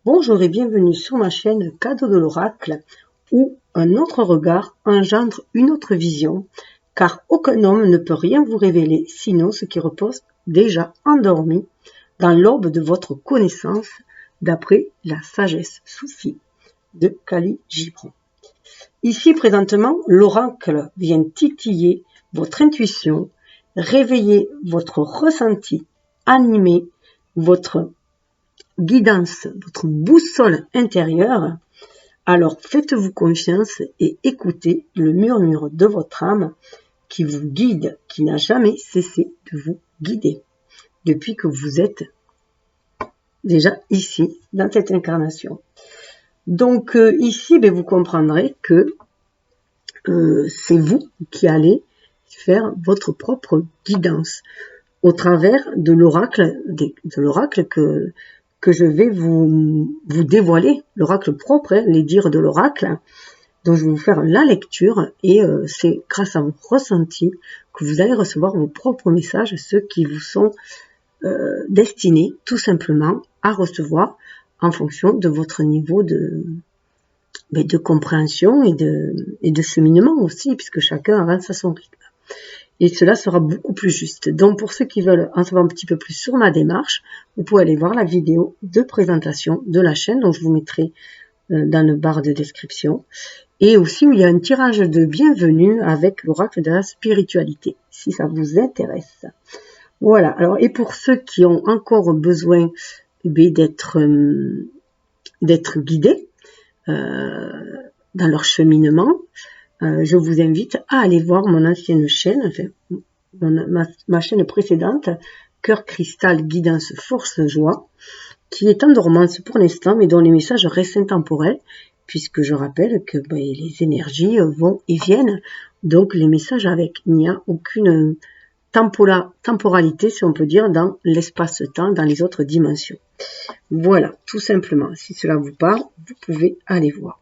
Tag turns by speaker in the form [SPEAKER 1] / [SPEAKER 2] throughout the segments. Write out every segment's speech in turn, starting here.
[SPEAKER 1] Bonjour et bienvenue sur ma chaîne Cadeau de l'Oracle, où un autre regard engendre une autre vision, car aucun homme ne peut rien vous révéler, sinon ce qui repose déjà endormi dans l'aube de votre connaissance, d'après la sagesse soufie de Kali Gibran. Ici, présentement, l'oracle vient titiller votre intuition, réveiller votre ressenti, animer votre guidance, votre boussole intérieure. Alors faites-vous confiance et écoutez le murmure de votre âme qui vous guide, qui n'a jamais cessé de vous guider depuis que vous êtes déjà ici, dans cette incarnation. Donc ici, vous comprendrez que c'est vous qui allez faire votre propre guidance au travers de l'oracle que je vais vous dévoiler, l'oracle propre, les dires de l'oracle. Donc je vais vous faire la lecture et c'est grâce à vos ressentis que vous allez recevoir vos propres messages, ceux qui vous sont destinés tout simplement à recevoir en fonction de votre niveau de compréhension et de cheminement aussi, puisque chacun avance à son rythme. Et cela sera beaucoup plus juste. Donc pour ceux qui veulent en savoir un petit peu plus sur ma démarche, vous pouvez aller voir la vidéo de présentation de la chaîne, dont je vous mettrai dans le barre de description. Et aussi où il y a un tirage de bienvenue avec l'oracle de la spiritualité, si ça vous intéresse. Voilà. Alors, et pour ceux qui ont encore besoin d'être guidés dans leur cheminement, je vous invite à aller voir mon ancienne chaîne, enfin, ma chaîne précédente, Cœur Cristal Guidance Force Joie, qui est en dormance pour l'instant, mais dont les messages restent intemporels, puisque je rappelle que les énergies vont et viennent, donc les messages avec. Il n'y a aucune temporalité, si on peut dire, dans l'espace-temps, dans les autres dimensions. Voilà, tout simplement. Si cela vous parle, vous pouvez aller voir.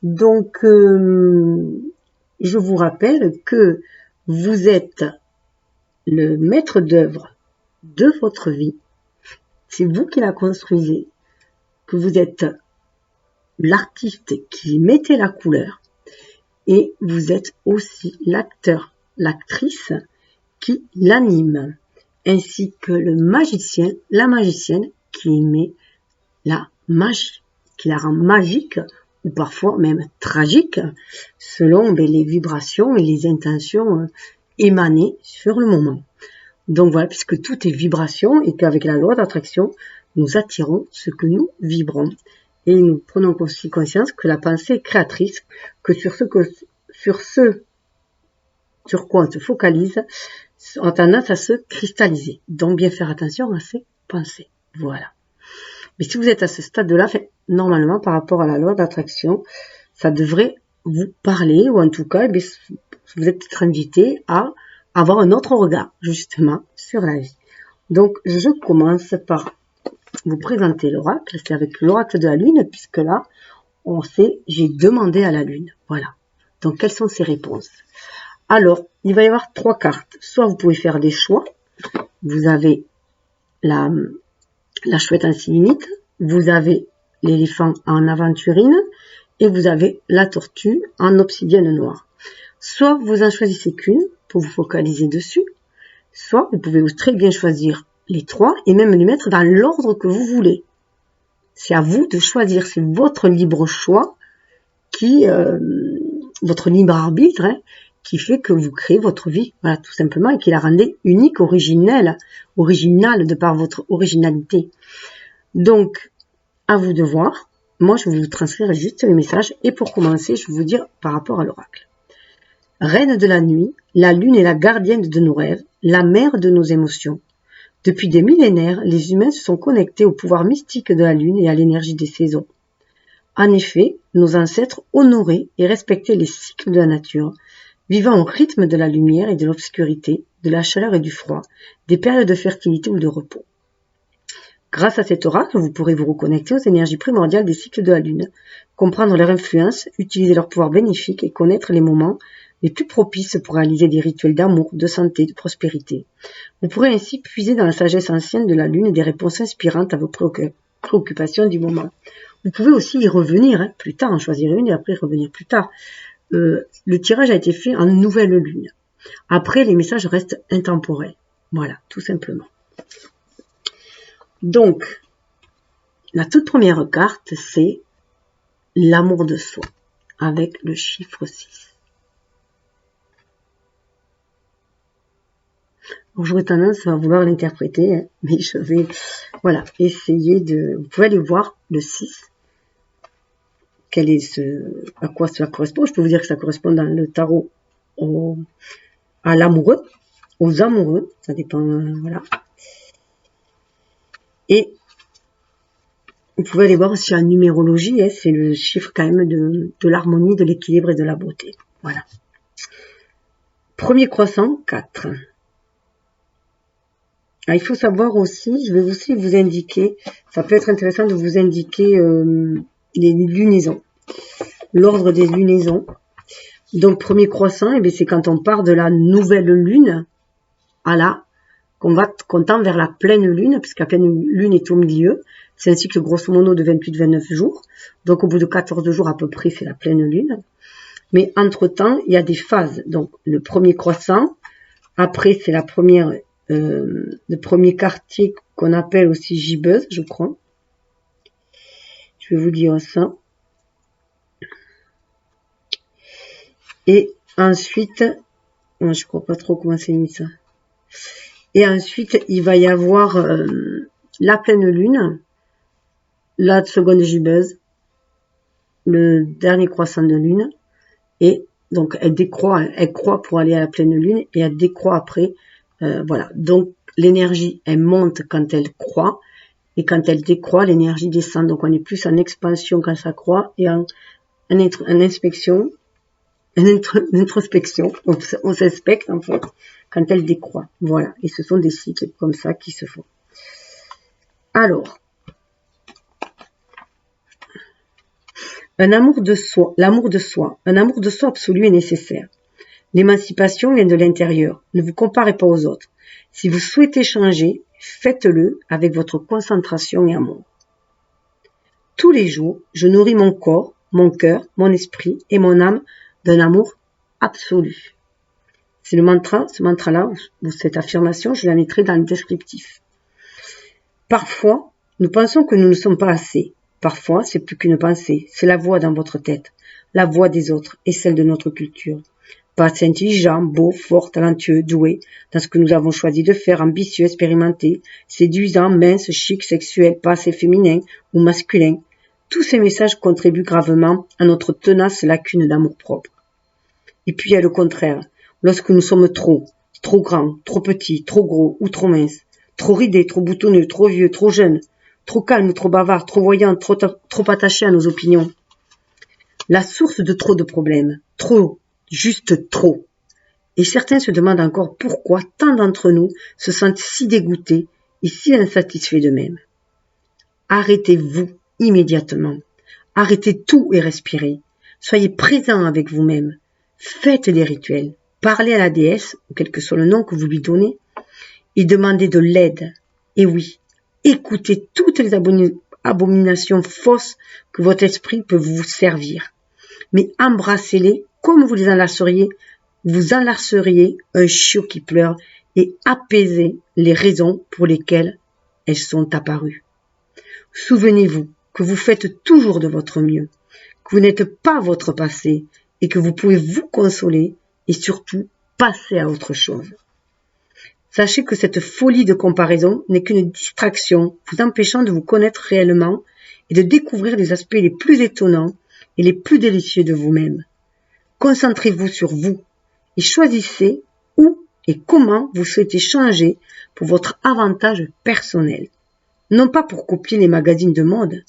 [SPEAKER 1] Donc, je vous rappelle que vous êtes le maître d'œuvre de votre vie. C'est vous qui la construisez, que vous êtes l'artiste qui mettez la couleur et vous êtes aussi l'acteur, l'actrice qui l'anime, ainsi que le magicien, la magicienne qui met la magie, qui la rend magique ou parfois même tragique, selon les vibrations et les intentions émanées sur le moment. Donc voilà, puisque tout est vibration et qu'avec la loi d'attraction, nous attirons ce que nous vibrons. Et nous prenons aussi conscience que la pensée est créatrice, que sur quoi on se focalise, a tendance à se cristalliser. Donc bien faire attention à ces pensées. Voilà. Mais si vous êtes à ce stade-là, normalement, par rapport à la loi d'attraction, ça devrait vous parler, ou en tout cas, vous êtes peut-être invité à avoir un autre regard, justement, sur la vie. Donc, je commence par vous présenter l'oracle. C'est avec l'oracle de la Lune, puisque là, on sait, j'ai demandé à la Lune. Voilà. Donc, quelles sont ces réponses? Alors, il va y avoir 3 cartes. Soit vous pouvez faire des choix. Vous avez la chouette en sylinite, vous avez l'éléphant en aventurine et vous avez la tortue en obsidienne noire. Soit vous en choisissez qu'une pour vous focaliser dessus, soit vous pouvez très bien choisir les 3 et même les mettre dans l'ordre que vous voulez. C'est à vous de choisir, c'est votre libre choix votre libre arbitre, qui fait que vous créez votre vie, voilà, tout simplement, et qui la rendez unique, originale de par votre originalité. Donc, à vous de voir. Moi, je vais vous transférer juste les messages. Et pour commencer, je vais vous dire par rapport à l'oracle. Reine de la nuit, la lune est la gardienne de nos rêves, la mère de nos émotions. Depuis des millénaires, les humains se sont connectés au pouvoir mystique de la lune et à l'énergie des saisons. En effet, nos ancêtres honoraient et respectaient les cycles de la nature, vivant au rythme de la lumière et de l'obscurité, de la chaleur et du froid, des périodes de fertilité ou de repos. Grâce à cet oracle, vous pourrez vous reconnecter aux énergies primordiales des cycles de la Lune, comprendre leur influence, utiliser leur pouvoir bénéfique et connaître les moments les plus propices pour réaliser des rituels d'amour, de santé, de prospérité. Vous pourrez ainsi puiser dans la sagesse ancienne de la Lune des réponses inspirantes à vos préoccupations du moment. Vous pouvez aussi y revenir hein, plus tard, en choisir une et après revenir plus tard. Le tirage a été fait en nouvelle lune. Après, les messages restent intemporels. Voilà, tout simplement. Donc, la toute première carte, c'est l'amour de soi, avec le chiffre 6. Alors, j'aurais tendance à vouloir l'interpréter, hein, mais je vais essayer de... Vous pouvez aller voir le 6. À quoi cela correspond. Je peux vous dire que ça correspond dans le tarot à l'amoureux, aux amoureux, ça dépend, voilà. Et vous pouvez aller voir aussi en numérologie, hein, c'est le chiffre quand même de l'harmonie, de l'équilibre et de la beauté. Voilà. Premier croissant, 4. Il faut savoir aussi, je vais aussi vous indiquer, ça peut être intéressant de vous indiquer les lunaisons, l'ordre des lunaisons. Donc, premier croissant, c'est quand on part de la nouvelle lune qu'on tend vers la pleine lune, puisque la pleine lune est au milieu. C'est un cycle grosso modo de 28-29 jours. Donc, au bout de 14 jours à peu près, c'est la pleine lune. Mais entre-temps, il y a des phases. Donc, le premier croissant, après, c'est le premier quartier qu'on appelle aussi gibbeuse, je crois. Je vais vous dire ça. Et ensuite, je crois pas trop comment c'est mis ça. Et ensuite, il va y avoir la pleine lune, la seconde gibbeuse, le dernier croissant de lune. Et donc, elle croît pour aller à la pleine lune et elle décroît après. Voilà. Donc, l'énergie, elle monte quand elle croît. Et quand elle décroît, l'énergie descend. Donc, on est plus en expansion quand ça croît et en introspection. On s'inspecte, en fait, quand elle décroît. Voilà. Et ce sont des cycles comme ça qui se font. Alors, l'amour de soi. Un amour de soi absolu est nécessaire. L'émancipation vient de l'intérieur. Ne vous comparez pas aux autres. Si vous souhaitez changer, faites-le avec votre concentration et amour. Tous les jours, je nourris mon corps, mon cœur, mon esprit et mon âme d'un amour absolu. C'est le mantra, ce mantra-là, ou cette affirmation, je la mettrai dans le descriptif. Parfois, nous pensons que nous ne sommes pas assez. Parfois, c'est plus qu'une pensée, c'est la voix dans votre tête, la voix des autres et celle de notre culture. Pas assez intelligent, beau, fort, talentueux, doué, dans ce que nous avons choisi de faire, ambitieux, expérimenté, séduisant, mince, chic, sexuel, pas assez féminin ou masculin. Tous ces messages contribuent gravement à notre tenace lacune d'amour-propre. Et puis il y a le contraire, lorsque nous sommes trop grands, trop petits, trop gros ou trop minces, trop ridés, trop boutonneux, trop vieux, trop jeunes, trop calmes, trop bavards, trop voyants, trop attachés à nos opinions. La source de trop de problèmes, trop, juste trop. Et certains se demandent encore pourquoi tant d'entre nous se sentent si dégoûtés et si insatisfaits d'eux-mêmes. Arrêtez-vous immédiatement. Arrêtez tout et respirez. Soyez présent avec vous-même. Faites des rituels. Parlez à la déesse, ou quel que soit le nom que vous lui donnez, et demandez de l'aide. Et oui, écoutez toutes les abominations fausses que votre esprit peut vous servir. Mais embrassez-les comme vous enlaceriez un chiot qui pleure et apaisez les raisons pour lesquelles elles sont apparues. Souvenez-vous que vous faites toujours de votre mieux, que vous n'êtes pas votre passé et que vous pouvez vous consoler et surtout passer à autre chose. Sachez que cette folie de comparaison n'est qu'une distraction vous empêchant de vous connaître réellement et de découvrir les aspects les plus étonnants et les plus délicieux de vous-même. Concentrez-vous sur vous et choisissez où et comment vous souhaitez changer pour votre avantage personnel. Non pas pour copier les magazines de mode,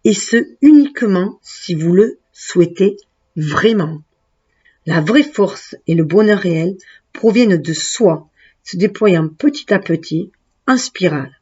[SPEAKER 1] et ce uniquement si vous le souhaitez vraiment. La vraie force et le bonheur réel proviennent de soi, se déployant petit à petit en spirale.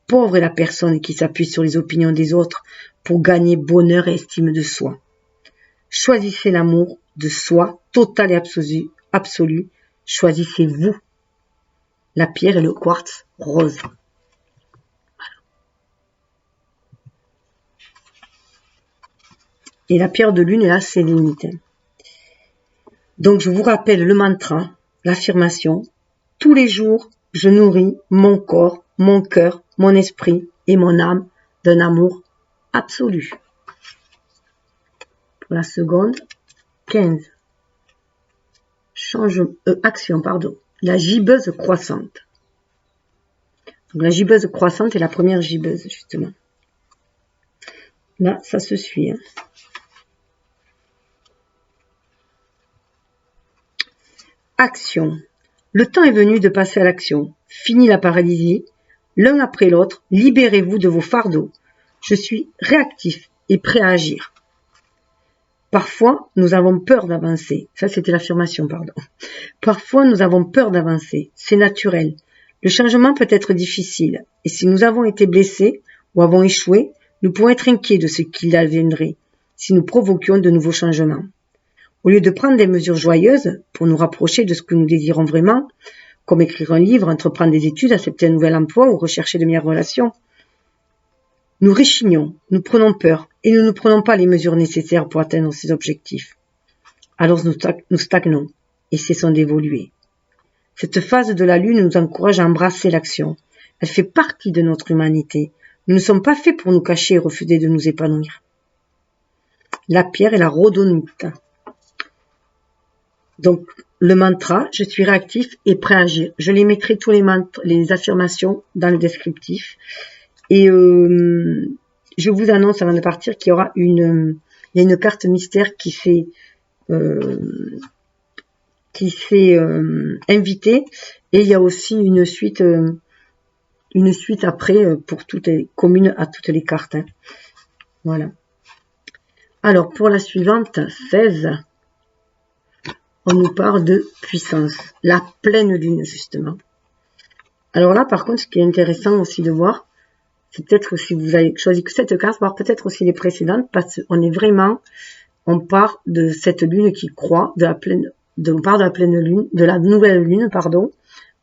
[SPEAKER 1] Pauvre est la personne qui s'appuie sur les opinions des autres pour gagner bonheur et estime de soi. Choisissez l'amour de soi, total et absolu. Choisissez-vous. La pierre et le quartz rose. Et la pierre de lune est la sélénite. Donc, je vous rappelle le mantra, l'affirmation. Tous les jours, je nourris mon corps, mon cœur, mon esprit et mon âme d'un amour absolu. Pour la seconde, 15. Action. La gibbeuse croissante. Donc, la gibbeuse croissante est la première gibbeuse, justement. Là, ça se suit. Hein. Action. Le temps est venu de passer à l'action. Fini la paralysie. L'un après l'autre, libérez-vous de vos fardeaux. Je suis réactif et prêt à agir. Parfois, nous avons peur d'avancer. Ça, c'était l'affirmation, pardon. Parfois, nous avons peur d'avancer. C'est naturel. Le changement peut être difficile. Et si nous avons été blessés ou avons échoué, nous pouvons être inquiets de ce qu'il adviendrait si nous provoquions de nouveaux changements. Au lieu de prendre des mesures joyeuses pour nous rapprocher de ce que nous désirons vraiment, comme écrire un livre, entreprendre des études, accepter un nouvel emploi ou rechercher de meilleures relations, nous réchignons, nous prenons peur et nous ne prenons pas les mesures nécessaires pour atteindre ces objectifs. Alors nous stagnons et cessons d'évoluer. Cette phase de la lune nous encourage à embrasser l'action. Elle fait partie de notre humanité. Nous ne sommes pas faits pour nous cacher et refuser de nous épanouir. La pierre est la rhodonite. Donc, le mantra, je suis réactif et prêt à agir. Je les mettrai tous les affirmations dans le descriptif. Et je vous annonce avant de partir qu'il y aura il y a une carte mystère qui s'est invitée, et il y a aussi une suite après pour toutes les communes à toutes les cartes. Hein. Voilà. Alors pour la suivante, 16, on nous parle de puissance, la pleine lune justement. Alors là par contre, ce qui est intéressant aussi de voir, c'est peut-être si vous avez choisi que cette carte, voire peut-être aussi les précédentes, parce qu'on est vraiment, on part de cette lune qui croît, on part de la pleine lune, de la nouvelle lune, pardon,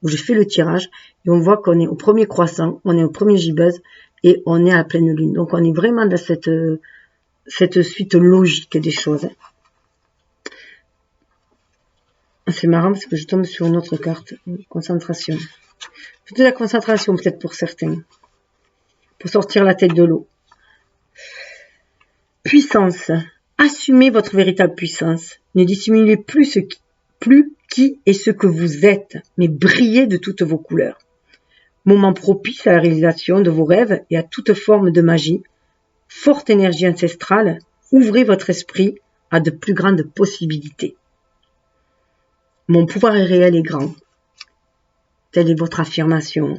[SPEAKER 1] où j'ai fait le tirage, et on voit qu'on est au premier croissant, on est au premier gibbeuse, et on est à la pleine lune. Donc on est vraiment dans cette suite logique des choses. C'est marrant parce que je tombe sur une autre carte, concentration. C'est de la concentration peut-être pour certains. Pour sortir la tête de l'eau. Puissance. Assumez votre véritable puissance. Ne dissimulez plus qui et ce que vous êtes, mais brillez de toutes vos couleurs. Moment propice à la réalisation de vos rêves et à toute forme de magie. Forte énergie ancestrale, ouvrez votre esprit à de plus grandes possibilités. Mon pouvoir est réel et grand. Telle est votre affirmation.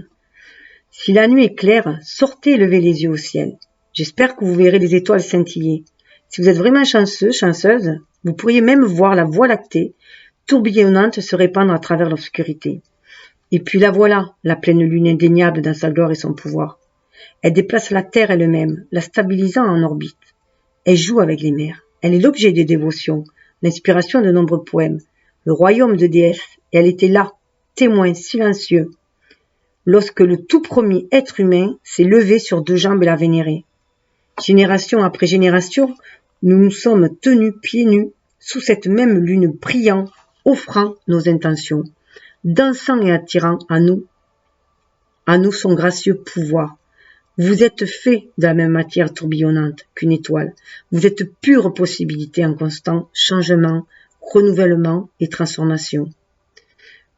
[SPEAKER 1] Si la nuit est claire, sortez et levez les yeux au ciel. J'espère que vous verrez les étoiles scintiller. Si vous êtes vraiment chanceux, chanceuse, vous pourriez même voir la Voie lactée, tourbillonnante, se répandre à travers l'obscurité. Et puis la voilà, la pleine lune indéniable dans sa gloire et son pouvoir. Elle déplace la terre elle-même, la stabilisant en orbite. Elle joue avec les mers. Elle est l'objet des dévotions, l'inspiration de nombreux poèmes, le royaume de déesses, et elle était là, témoin silencieux, lorsque le tout premier être humain s'est levé sur deux jambes et l'a vénéré. Génération après génération, nous nous sommes tenus pieds nus sous cette même lune brillant, offrant nos intentions, dansant et attirant à nous son gracieux pouvoir. Vous êtes fait de la même matière tourbillonnante qu'une étoile. Vous êtes pure possibilité en constant changement, renouvellement et transformation.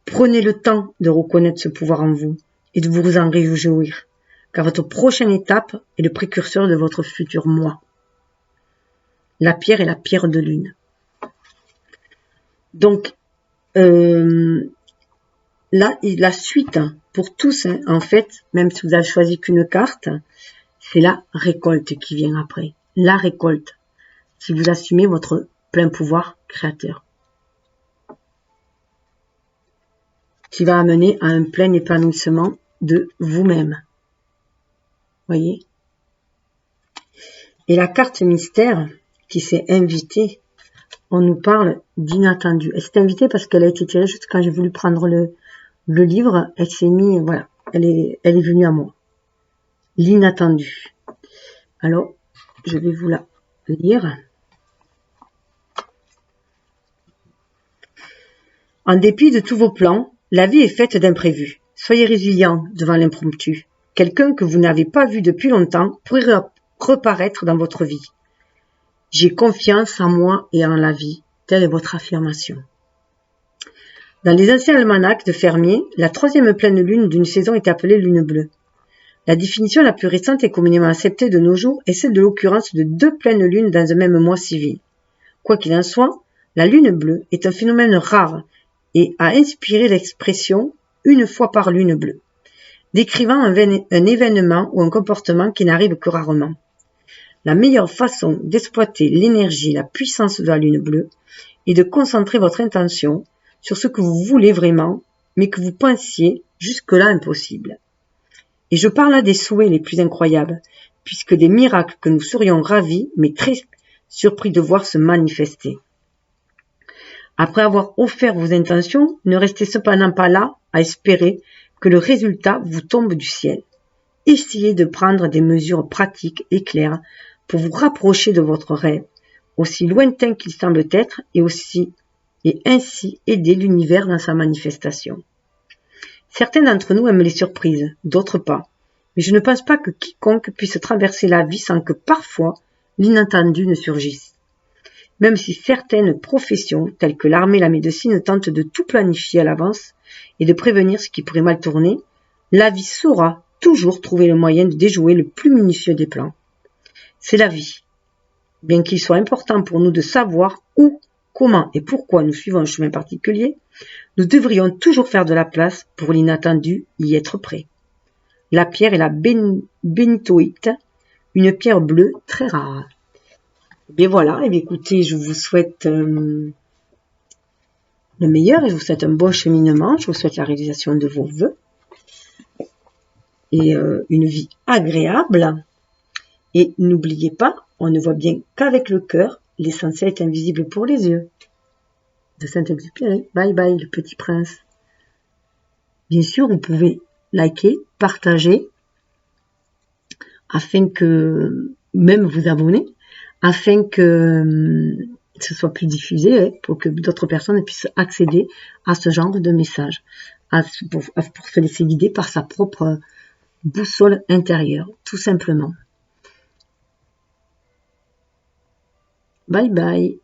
[SPEAKER 1] Prenez le temps de reconnaître ce pouvoir en vous et de vous en réjouir, car votre prochaine étape est le précurseur de votre futur moi. La pierre est la pierre de lune. Donc, là, la suite, pour tous, hein, en fait, même si vous avez choisi qu'une carte, c'est la récolte qui vient après. La récolte, si vous assumez votre plein pouvoir créateur, qui va amener à un plein épanouissement de vous-même. Voyez? Et la carte mystère qui s'est invitée, on nous parle d'inattendu. Elle s'est invitée parce qu'elle a été tirée juste quand j'ai voulu prendre le livre. Elle s'est mise, voilà, elle est venue à moi. L'inattendu. Alors, je vais vous la lire. En dépit de tous vos plans, la vie est faite d'imprévus. Soyez résilient devant l'impromptu. Quelqu'un que vous n'avez pas vu depuis longtemps pourrait reparaître dans votre vie. J'ai confiance en moi et en la vie. Telle est votre affirmation. Dans les anciens almanachs de fermiers, la 3e pleine lune d'une saison est appelée lune bleue. La définition la plus récente et communément acceptée de nos jours est celle de l'occurrence de 2 pleines lunes dans un même mois civil. Quoi qu'il en soit, la lune bleue est un phénomène rare et a inspiré l'expression « une fois par lune bleue », décrivant un événement ou un comportement qui n'arrive que rarement. La meilleure façon d'exploiter l'énergie et la puissance de la lune bleue est de concentrer votre intention sur ce que vous voulez vraiment, mais que vous pensiez jusque-là impossible. Et je parle là des souhaits les plus incroyables, puisque des miracles que nous serions ravis, mais très surpris de voir se manifester. Après avoir offert vos intentions, ne restez cependant pas là à espérer que le résultat vous tombe du ciel. Essayez de prendre des mesures pratiques et claires pour vous rapprocher de votre rêve, aussi lointain qu'il semble être, et ainsi aider l'univers dans sa manifestation. Certains d'entre nous aiment les surprises, d'autres pas, mais je ne pense pas que quiconque puisse traverser la vie sans que parfois l'inattendu ne surgisse. Même si certaines professions, telles que l'armée et la médecine, tentent de tout planifier à l'avance et de prévenir ce qui pourrait mal tourner, la vie saura toujours trouver le moyen de déjouer le plus minutieux des plans. C'est la vie. Bien qu'il soit important pour nous de savoir où, comment et pourquoi nous suivons un chemin particulier, nous devrions toujours faire de la place pour l'inattendu, y être prêt. La pierre est la bénitoïte, une pierre bleue très rare. Et bien voilà, et bien écoutez, je vous souhaite le meilleur et je vous souhaite un bon cheminement, je vous souhaite la réalisation de vos vœux et une vie agréable. Et n'oubliez pas, on ne voit bien qu'avec le cœur, l'essentiel est invisible pour les yeux. De Saint-Exupéry. Bye bye, le petit prince. Bien sûr, vous pouvez liker, partager, afin que, même vous abonner, afin que ce soit plus diffusé, pour que d'autres personnes puissent accéder à ce genre de message, pour se laisser guider par sa propre boussole intérieure, tout simplement. Bye bye.